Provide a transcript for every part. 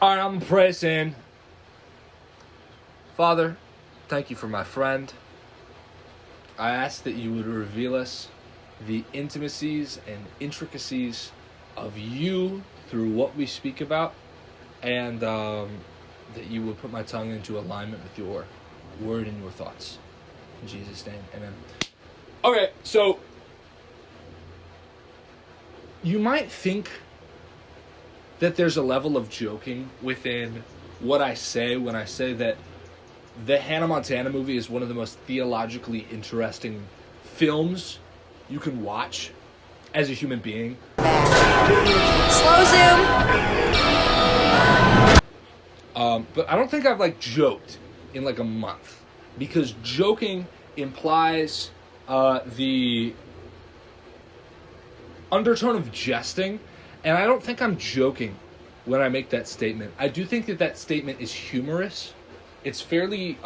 Alright, I'm praying. Father, thank you for my friend. I ask that you would reveal us the intimacies and intricacies of you through what we speak about, and that you would put my tongue into alignment with your word and your thoughts. In Jesus' name, amen. Okay, so you might think that there's a level of joking within what I say when I say that the Hannah Montana movie is one of the most theologically interesting films you can watch as a human being. Slow zoom. But I don't think I've joked in a month, because joking implies the undertone of jesting, and I don't think I'm joking when I make that statement. I do think that statement is humorous. It's fairly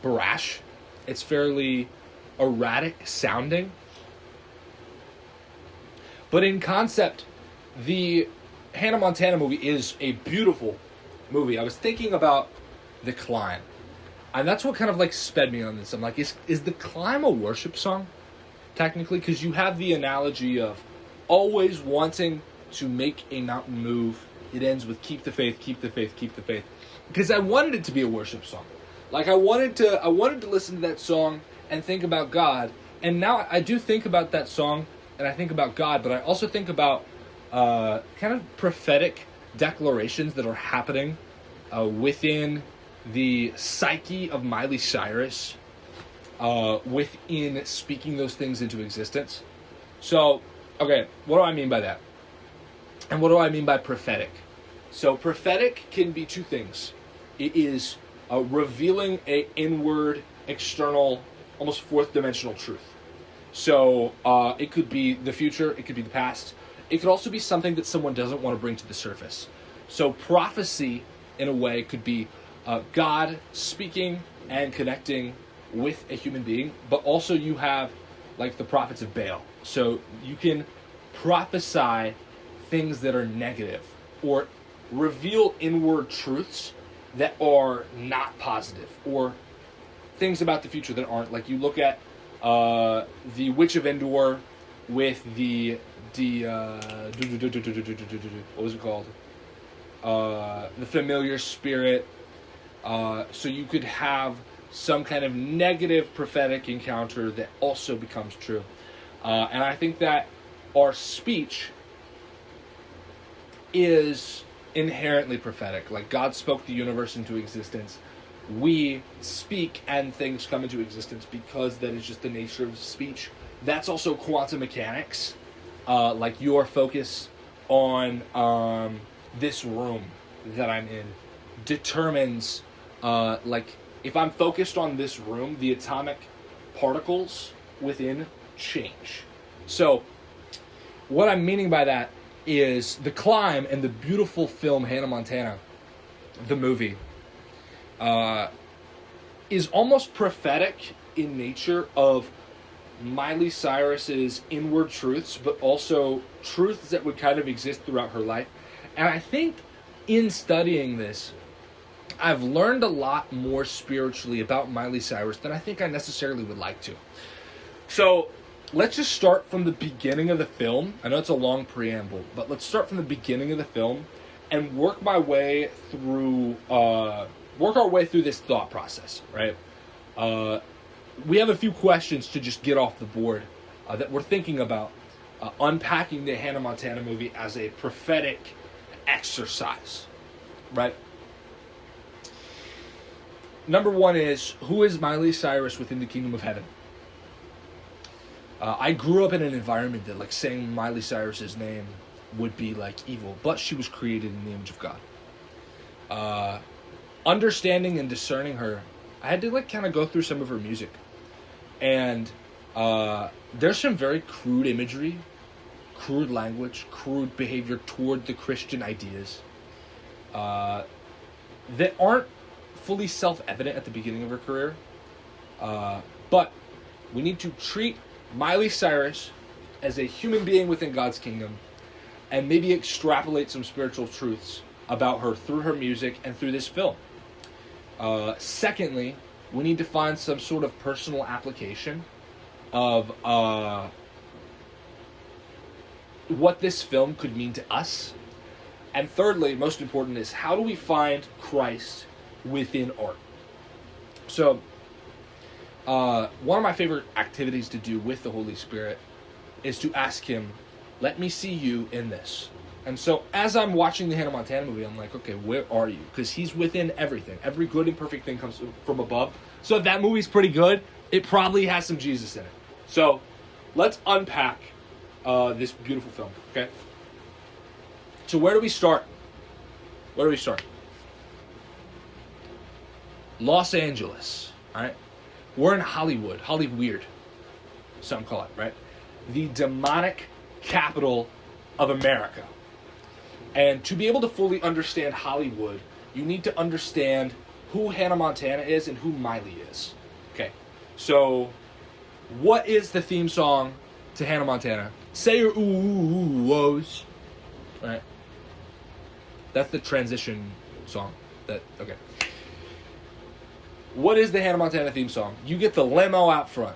brash. It's fairly erratic sounding. But in concept, the Hannah Montana movie is a beautiful movie. I was thinking about The Climb, and that's what kind of sped me on this. I'm like, is The Climb a worship song? Technically, because you have the analogy of always wanting to make a mountain move. It ends with keep the faith, keep the faith, keep the faith. Because I wanted it to be a worship song. I wanted to listen to that song and think about God. And now I do think about that song and I think about God, but I also think about kind of prophetic declarations that are happening within the psyche of Miley Cyrus, within speaking those things into existence. So, okay, what do I mean by that? And what do I mean by prophetic? So prophetic can be two things. It is revealing a inward, external, almost fourth dimensional truth. So it could be the future, it could be the past. It could also be something that someone doesn't want to bring to the surface. So prophecy, in a way, could be God speaking and connecting with a human being, but also you have the prophets of Baal. So you can prophesy things that are negative, or reveal inward truths that are not positive, or things about the future that aren't. You look at the Witch of Endor with the what was it called? The familiar spirit. So you could have some kind of negative prophetic encounter that also becomes true. And I think that our speech is inherently prophetic. God spoke the universe into existence. We speak and things come into existence because that is just the nature of speech. That's also quantum mechanics. Your focus on this room that I'm in determines, if I'm focused on this room, the atomic particles within change. So, what I'm meaning by that is The Climb and the beautiful film Hannah Montana, the movie, is almost prophetic in nature of Miley Cyrus's inward truths, but also truths that would kind of exist throughout her life. And I think in studying this, I've learned a lot more spiritually about Miley Cyrus than I think I necessarily would like to. So, let's just start from the beginning of the film. I know it's a long preamble, but let's start from the beginning of the film and work our way through this thought process, right? We have a few questions to just get off the board that we're thinking about unpacking the Hannah Montana movie as a prophetic exercise, right? Number one is, who is Miley Cyrus within the kingdom of heaven? I grew up in an environment that saying Miley Cyrus's name would be evil, but she was created in the image of God. Understanding and discerning her, I had to kind of go through some of her music, and there's some very crude imagery, crude language, crude behavior toward the Christian ideas that aren't fully self-evident at the beginning of her career, but we need to treat Miley Cyrus as a human being within God's kingdom and maybe extrapolate some spiritual truths about her through her music and through this film. Secondly, we need to find some sort of personal application of what this film could mean to us. And thirdly, most important, is how do we find Christ within art? So, one of my favorite activities to do with the Holy Spirit is to ask him, let me see you in this. And so as I'm watching the Hannah Montana movie, I'm like, okay, where are you? Because he's within everything. Every good and perfect thing comes from above. So if that movie's pretty good, it probably has some Jesus in it. So let's unpack this beautiful film, okay? So where do we start? Where do we start? Los Angeles, all right? We're in Hollywood, Hollyweird, some call it, right? The demonic capital of America. And to be able to fully understand Hollywood, you need to understand who Hannah Montana is and who Miley is. Okay, so what is the theme song to Hannah Montana? Say your ooh-woes. All right. That's the transition song. Okay. What is the Hannah Montana theme song? You get the limo out front.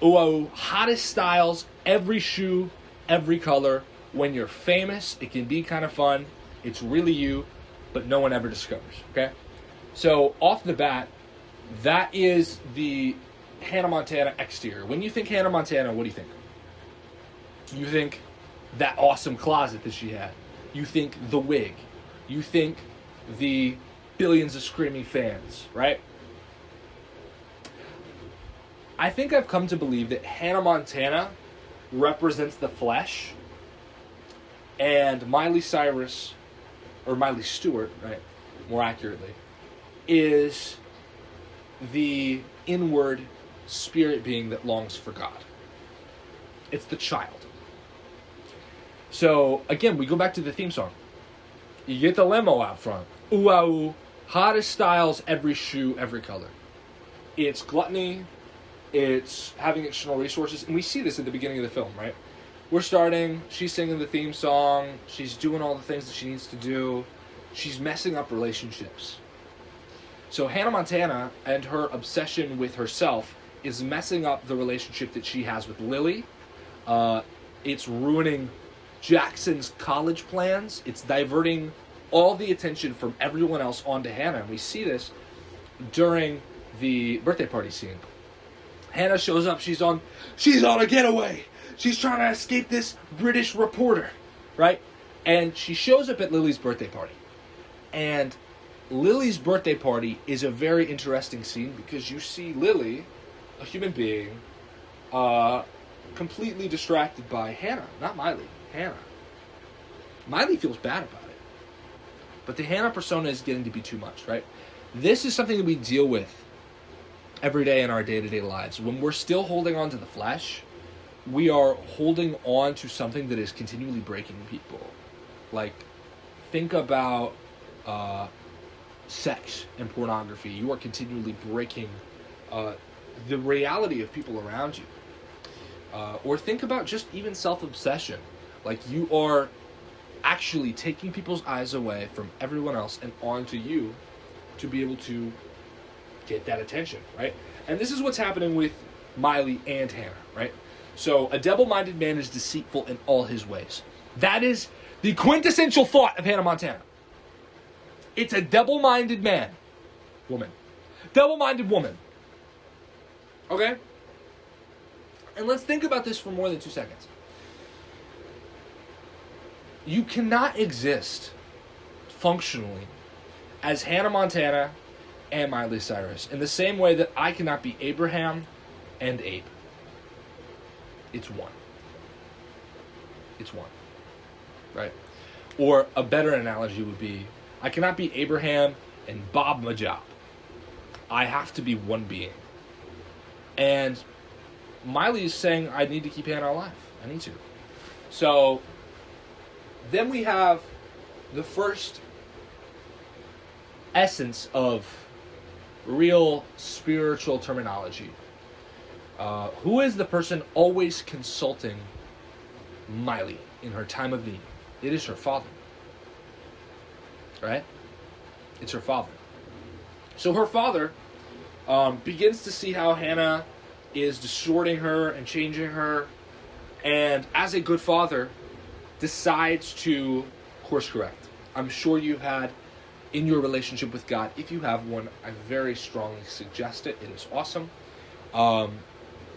Ooh, hottest styles, every shoe, every color. When you're famous, it can be kind of fun. It's really you, but no one ever discovers, okay? So, off the bat, that is the Hannah Montana exterior. When you think Hannah Montana, what do you think? You think that awesome closet that she had. You think the wig. You think the billions of screaming fans, right? I think I've come to believe that Hannah Montana represents the flesh, and Miley Cyrus, or Miley Stewart, right, more accurately, is the inward spirit being that longs for God. It's the child. So, again, we go back to the theme song. You get the limo out front. Ooh, ah, ooh. Hottest styles, every shoe, every color. It's gluttony. It's having external resources. And we see this at the beginning of the film, right? We're starting. She's singing the theme song. She's doing all the things that she needs to do. She's messing up relationships. So Hannah Montana and her obsession with herself is messing up the relationship that she has with Lily. It's ruining Jackson's college plans. It's diverting all the attention from everyone else onto Hannah. And we see this during the birthday party scene. Hannah shows up. She's on a getaway. She's trying to escape this British reporter, right? And she shows up at Lily's birthday party. And Lily's birthday party is a very interesting scene because you see Lily, a human being, completely distracted by Hannah. Not Miley, Hannah. Miley feels bad about it. But the Hannah persona is getting to be too much, right? This is something that we deal with every day in our day-to-day lives. When we're still holding on to the flesh, we are holding on to something that is continually breaking people. Like, think about sex and pornography. You are continually breaking the reality of people around you. Or think about just even self-obsession. Like, you are actually taking people's eyes away from everyone else and onto you to be able to get that attention, right? And this is what's happening with Miley and Hannah, right? So, a double-minded man is deceitful in all his ways. That is the quintessential thought of Hannah Montana. It's a double-minded man. Woman. Double-minded woman. Okay? And let's think about this for more than 2 seconds. You cannot exist functionally as Hannah Montana and Miley Cyrus in the same way that I cannot be Abraham and Abe. It's one. It's one. Right? Or a better analogy would be, I cannot be Abraham and Bob Majab. I have to be one being. And Miley is saying, I need to keep Hannah alive. I need to. So, then we have the first essence of real spiritual terminology. Who is the person always consulting Miley in her time of need? It is her father. right? It's her father. So her father begins to see how Hannah is distorting her and changing her, and as a good father, decides to course correct. I'm sure you've had in your relationship with God, if you have one, I very strongly suggest it. It is awesome.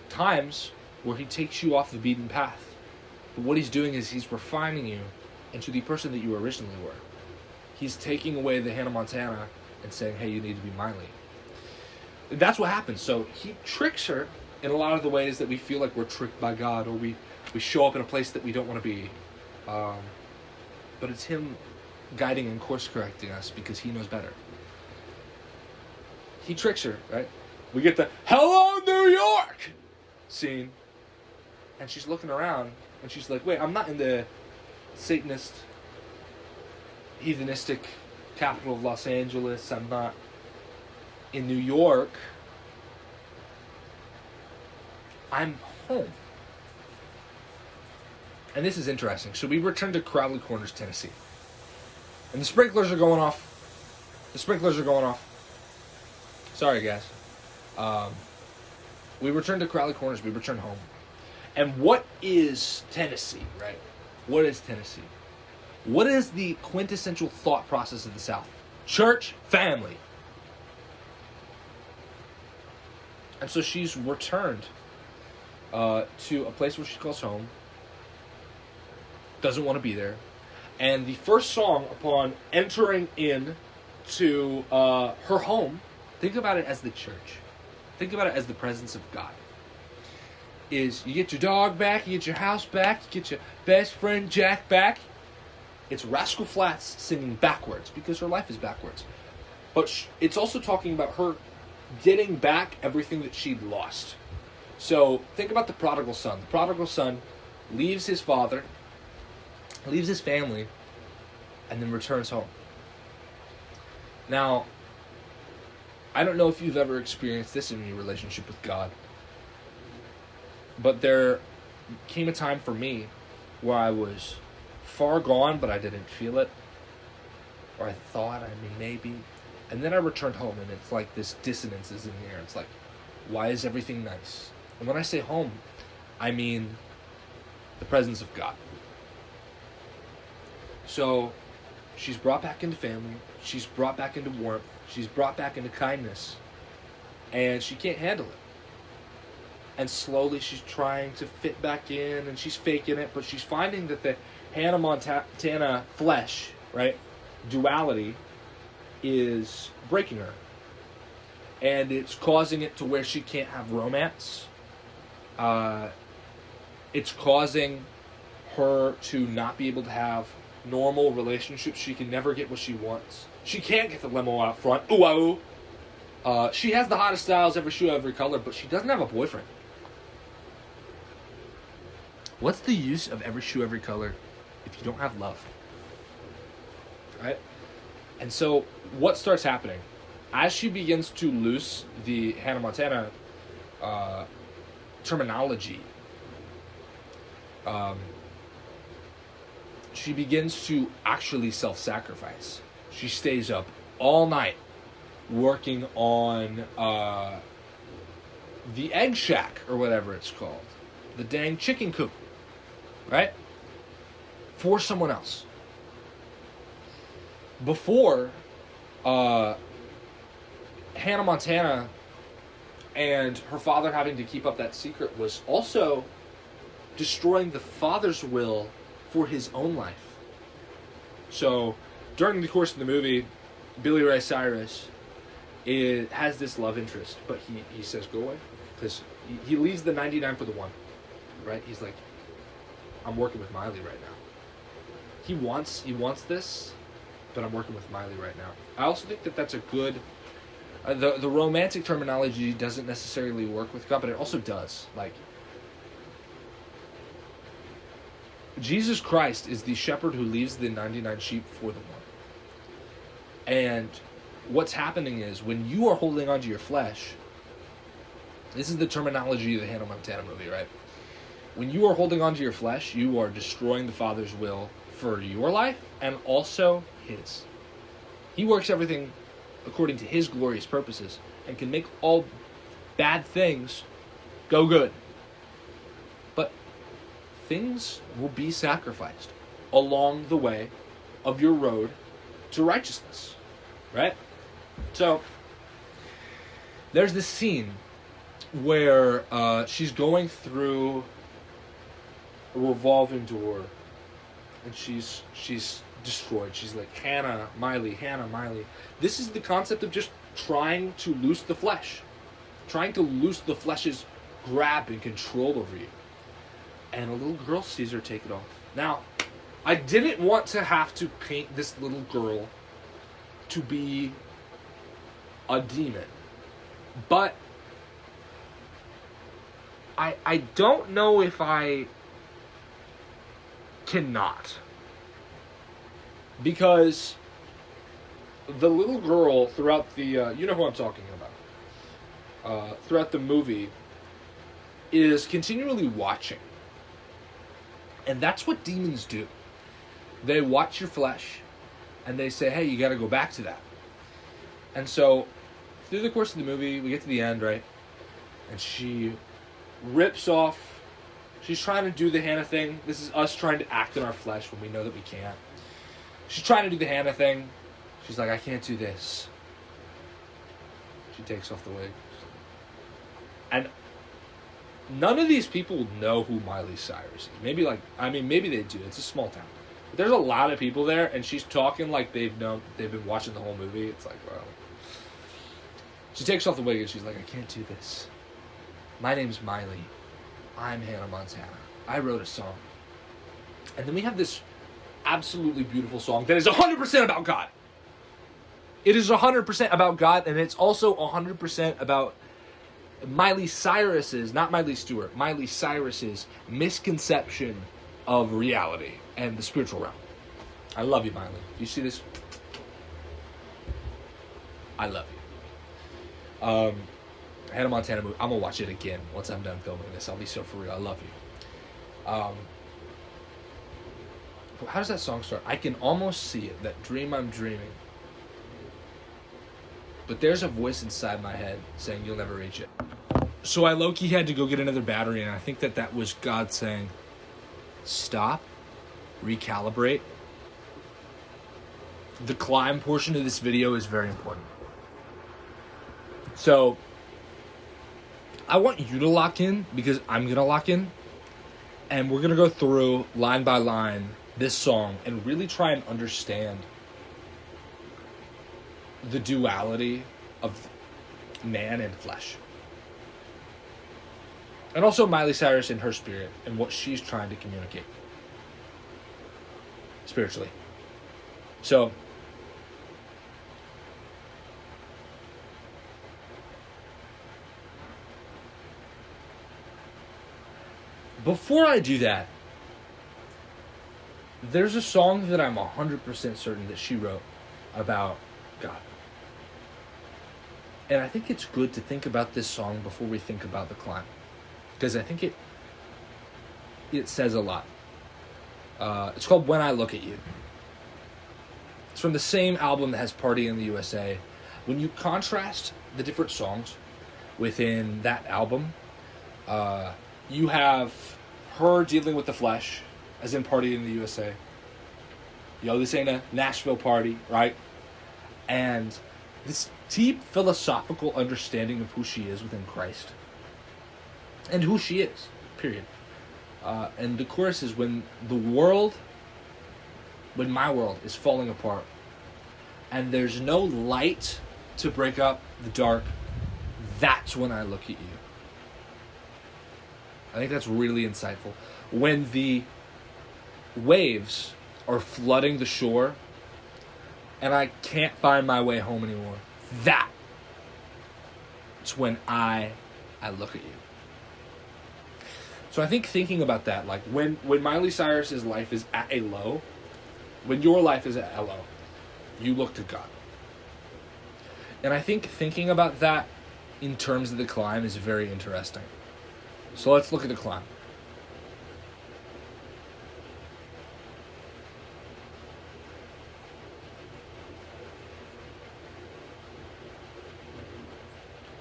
Times where he takes you off the beaten path. But what he's doing is he's refining you into the person that you originally were. He's taking away the Hannah Montana and saying, hey, you need to be Miley. That's what happens. So he tricks her in a lot of the ways that we feel like we're tricked by God, or we show up in a place that we don't want to be. But it's him guiding and course correcting us because he knows better. He tricks her, right? We get the "Hello, New York" scene, and she's looking around, and she's like, wait, I'm not in the Satanist, heathenistic capital of Los Angeles. I'm not in New York. I'm home. And this is interesting. So we return to Crowley Corners, Tennessee. And the sprinklers are going off. Sorry, guys. We return to Crowley Corners. We return home. And what is Tennessee, right? What is Tennessee? What is the quintessential thought process of the South? Church, family. And so she's returned to a place where she calls home. Doesn't want to be there. And the first song upon entering in to her home, think about it as the church. Think about it as the presence of God. Is you get your dog back, you get your house back, you get your best friend Jack back. It's Rascal Flatts singing backwards because her life is backwards. But it's also talking about her getting back everything that she'd lost. So think about the prodigal son. The prodigal son leaves his father, leaves his family, and then returns home. Now, I don't know if you've ever experienced this in your relationship with God, but there came a time for me where I was far gone, but I didn't feel it. Or I thought, maybe. And then I returned home, and it's like this dissonance is in the air. It's like, why is everything nice? And when I say home, I mean the presence of God. So she's brought back into family. She's brought back into warmth. She's brought back into kindness. And she can't handle it. And slowly she's trying to fit back in, and she's faking it, but she's finding that the Hannah Montana flesh, right, duality, is breaking her. And it's causing it to where she can't have romance. It's causing her to not be able to have normal relationships. She can never get what she wants. She can't get the limo out front. Ooh, she has the hottest styles, every shoe, every color, but she doesn't have a boyfriend. What's the use of every shoe, every color if you don't have love? Right? And so what starts happening? As she begins to lose the Hannah Montana terminology, she begins to actually self-sacrifice. She stays up all night working on the egg shack, or whatever it's called. The dang chicken coop. Right? For someone else. Before, Hannah Montana and her father having to keep up that secret was also destroying the father's will for his own life. So, during the course of the movie, Miley Cyrus has this love interest, but he says, go away. Because he leaves the 99 for the one. Right? He's like, I'm working with Miley right now. He wants this, but I'm working with Miley right now. I also think that that's a good... the romantic terminology doesn't necessarily work with God, but it also does. Like, Jesus Christ is the shepherd who leaves the 99 sheep for the one. And what's happening is, when you are holding onto your flesh, this is the terminology of the Hannah Montana movie, right? When you are holding onto your flesh, you are destroying the Father's will for your life and also his. He works everything according to his glorious purposes and can make all bad things go good. But things will be sacrificed along the way of your road to righteousness, right? So there's this scene where she's going through a revolving door, and she's destroyed. She's like, Hannah, Miley. This is the concept of just trying to loose the flesh. Trying to loose the flesh's grab and control over you. And a little girl sees her take it off. Now, I didn't want to have to paint this little girl to be a demon. But I don't know if I cannot. Because the little girl throughout the, you know who I'm talking about, throughout the movie, is continually watching. And that's what demons do. They watch your flesh, and they say, hey, you got to go back to that. And so, through the course of the movie, we get to the end, right? And she rips off, she's trying to do the Hannah thing. This is us trying to act in our flesh when we know that we can't. She's trying to do the Hannah thing. She's like, I can't do this. She takes off the wig. And none of these people know who Miley Cyrus is. Maybe they do. It's a small town. But there's a lot of people there, and she's talking like they've been watching the whole movie. It's like, wow. She takes off the wig, and she's like, I can't do this. My name's Miley. I'm Hannah Montana. I wrote a song. And then we have this absolutely beautiful song that is 100% about God. It is 100% about God, and it's also 100% about Miley Cyrus's, not Miley Stewart, Miley Cyrus's misconception of reality and the spiritual realm. I love you, Miley. Do you see this? I love you. Hannah Montana movie. I'm going to watch it again once I'm done filming this. I'll be so for real. I love you. How does that song start? I can almost see it, that dream I'm dreaming. But there's a voice inside my head saying you'll never reach it. So I low-key had to go get another battery, and I think that was God saying, stop, recalibrate. The climb portion of this video is very important. So I want you to lock in, because I'm going to lock in, and we're going to go through line by line this song and really try and understand the duality of man and flesh. And also Miley Cyrus and her spirit and what she's trying to communicate spiritually. So, before I do that, there's a song that I'm 100% certain that she wrote about God. And I think it's good to think about this song before we think about the climb. Because I think it says a lot. It's called When I Look at You. It's from the same album that has Party in the USA. When you contrast the different songs within that album, you have her dealing with the flesh, as in Party in the USA. Yo, this ain't a Nashville party, right? And this deep philosophical understanding of who she is within Christ. And who she is, period. And the chorus is when my world is falling apart, and there's no light to break up the dark, that's when I look at you. I think that's really insightful. When the waves are flooding the shore, and I can't find my way home anymore, that's when I look at you. So I think thinking about that, like when Miley Cyrus's life is at a low, when your life is at a low, you look to God. And I think thinking about that in terms of the climb is very interesting. So let's look at the climb.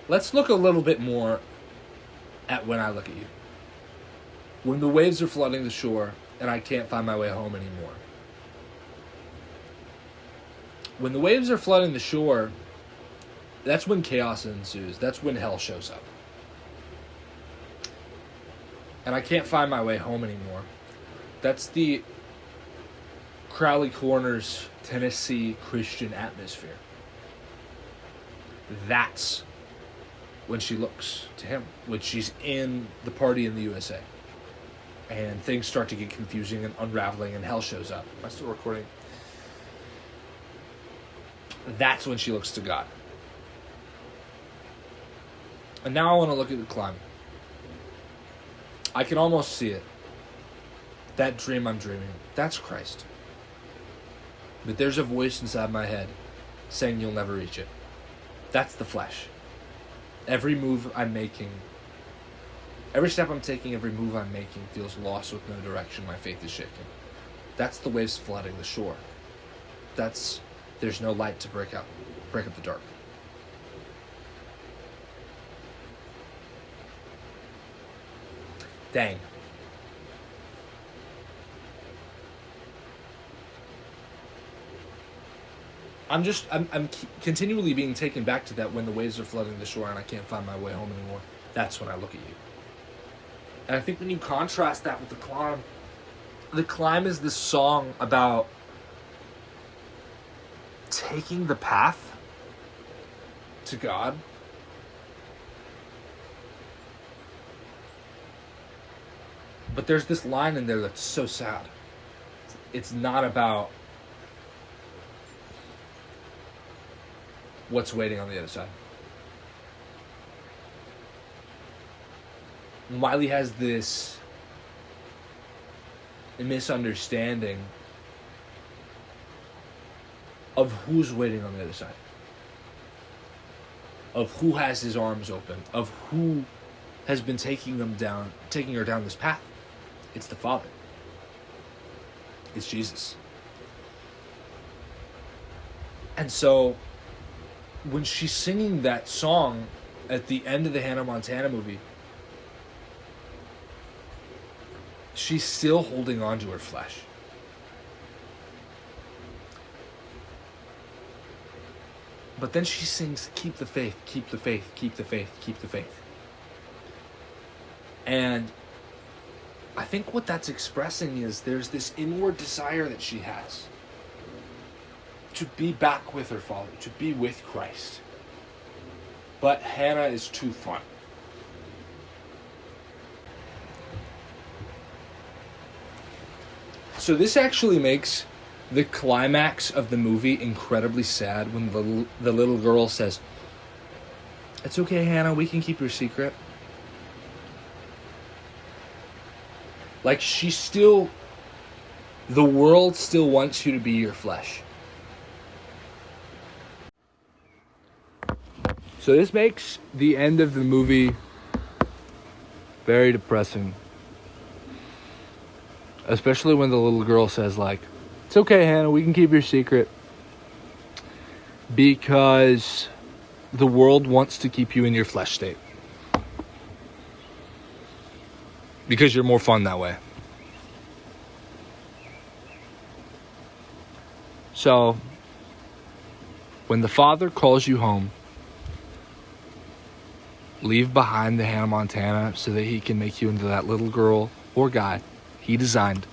let's look a little bit more at when I look at you. When the waves are flooding the shore and I can't find my way home anymore. When the waves are flooding the shore, that's when chaos ensues. That's when hell shows up. And I can't find my way home anymore. That's the Crowley Corners, Tennessee Christian atmosphere. That's when she looks to him, when she's in the party in the USA. And things start to get confusing and unraveling and hell shows up. Am I still recording? That's when she looks to God. And now I want to look at the climb. I can almost see it. That dream I'm dreaming, that's Christ. But there's a voice inside my head saying you'll never reach it. That's the flesh. Every move I'm making, every step I'm taking, every move I'm making feels lost with no direction. My faith is shaking. That's the waves flooding the shore. There's no light to break up the dark. Dang. I'm continually being taken back to that when the waves are flooding the shore and I can't find my way home anymore. That's when I look at you. And I think when you contrast that with the climb is this song about taking the path to God. But there's this line in there that's so sad. It's not about what's waiting on the other side. Miley has this misunderstanding of who's waiting on the other side. Of who has his arms open. Of who has been taking her down this path. It's the Father. It's Jesus. And so, when she's singing that song at the end of the Hannah Montana movie, she's still holding on to her flesh. But then she sings, keep the faith, keep the faith, keep the faith, keep the faith. And I think what that's expressing is there's this inward desire that she has to be back with her Father, to be with Christ. But Hannah is too fun. So this actually makes the climax of the movie incredibly sad when the little girl says, "It's okay, Hannah, we can keep your secret." Like the world still wants you to be your flesh. So this makes the end of the movie very depressing. Especially when the little girl says, like, "It's okay, Hannah, we can keep your secret." Because the world wants to keep you in your flesh state. Because you're more fun that way. So, when the Father calls you home, leave behind the Hannah Montana so that he can make you into that little girl or guy he designed.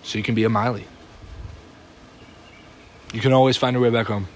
So you can be a Miley. You can always find your way back home.